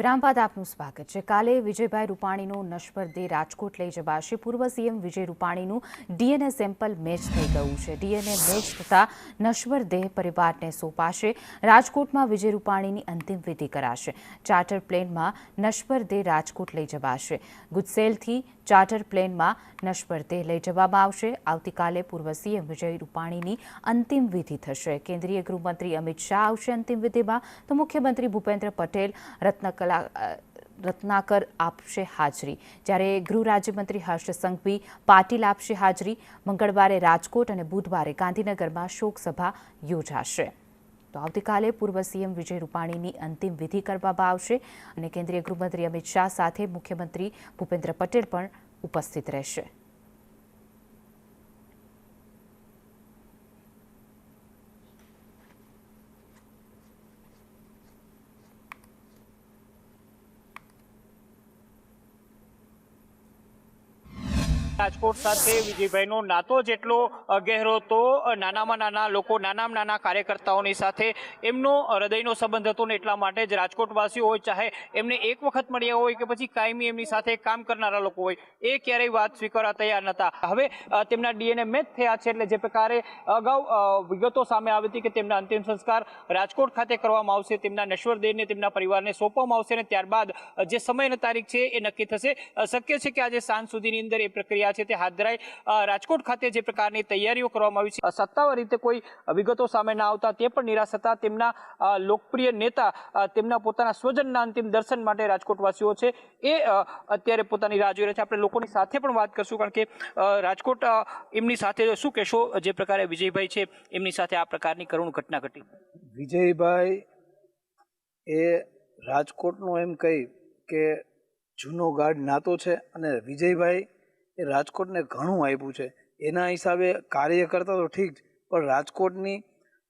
વિરામ બાદ આપનું સ્વાગત છે। કાલે વિજયભાઈ રૂપાણીનો નશ્વર દેહ રાજકોટ લઈ જવાશે। પૂર્વ સીએમ વિજય રૂપાણીનું ડીએનએ સેમ્પલ મેચ થઈ ગયું છે। ડીએનએ મેચ થતા નશ્વર દેહ પરિવારને સોંપાશે। રાજકોટમાં વિજય રૂપાણીની અંતિમ વિધિ કરાશે। ચાર્ટર પ્લેનમાં નશ્વર દેહ રાજકોટ લઈ જવાશે। ગુજસેલથી ચાર્ટર પ્લેનમાં નશ્વર દેહ લઈ જવામાં આવશે। આવતીકાલે પૂર્વ સીએમ વિજય રૂપાણીની અંતિમ વિધિ થશે। કેન્દ્રીય ગૃહમંત્રી અમિત શાહ આવશે અંતિમ વિધિમાં, તો મુખ્યમંત્રી ભૂપેન્દ્ર પટેલ રત્નાકર આપશે હાજરી, જ્યારે ગૃહ રાજ્યમંત્રી હર્ષ સંઘવી પાટીલ આપશે હાજરી। મંગળવારે રાજકોટ અને બુધવારે ગાંધીનગરમાં શોકસભા યોજાશે। તો આવતીકાલે પૂર્વ સીએમ વિજય રૂપાણીની અંતિમ વિધિ કરવામાં આવશે અને કેન્દ્રીય ગૃહમંત્રી અમિત શાહ સાથે મુખ્યમંત્રી ભૂપેન્દ્ર પટેલ પણ ઉપસ્થિત રહેશે। રાજકોટ સાથે વિજયભાઈનો નાતો જેટલો ગહેરો હતો, નાનામાં નાના લોકો, નાનામાં નાના કાર્યકર્તાઓની સાથે એમનો હૃદયનો સંબંધ હતો ને એટલા માટે જ રાજકોટવાસીઓ હોય, ચાહે એમને એક વખત મળ્યા હોય કે પછી કાયમી એમની સાથે કામ કરનારા લોકો હોય, એ ક્યારેય વાત સ્વીકારવા તૈયાર નહોતા। હવે તેમના ડીએનએ મેચ થયા છે, એટલે જે પ્રકારે અગાઉ વિગતો સામે આવી હતી કે તેમના અંતિમ સંસ્કાર રાજકોટ ખાતે કરવામાં આવશે, તેમના નશ્વર દેહને તેમના પરિવારને સોંપવામાં આવશે અને ત્યારબાદ જે સમય અને તારીખ છે એ નક્કી થશે। શક્ય છે કે આજે સાંજ સુધીની અંદર એ પ્રક્રિયા છે તે હાથ ધરાય। રાજકોટ ખાતે જે પ્રકારની તૈયારીઓ કરવામાં આવી છે, સત્તાવાર રીતે કોઈ વિગતો સામે ના આવતા તે પણ નિરાશ હતા। તેમના લોકપ્રિય નેતા તેમના પોતાના સ્વજનના અંતિમ દર્શન માટે રાજકોટવાસીઓ છે એ અત્યારે પોતાની રાહ જોઈ રહ્યા છે। આપણે લોકોની સાથે પણ વાત કરશું, કારણ કે રાજકોટ એમની સાથે શું કહેશો, જે પ્રકારે વિજયભાઈ છે એમની સાથે આ પ્રકારની કરુણ ઘટના ઘટી? વિજયભાઈ એ રાજકોટનો એમ કહી કે જૂનો ગાઢ નાતો છે અને વિજયભાઈ એ રાજકોટને ઘણું આપ્યું છે। એના હિસાબે કાર્ય કરતા તો ઠીક, પણ રાજકોટની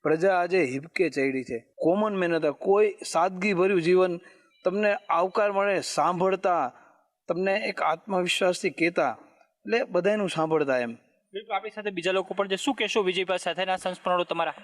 પ્રજા આજે હિબકે ચડી છે। કોમન મેન હતા, કોઈ સાદગી ભર્યું જીવન, તમને આવકાર મળે, સાંભળતા, તમને એક આત્મવિશ્વાસથી કહેતા, એટલે બધાનું સાંભળતા એમ। બિલકુલ, આપણી સાથે બીજા લોકો પણ છે, શું કહેશો વિજયભાઈ સાથેના સંસ્મરણો તમારા?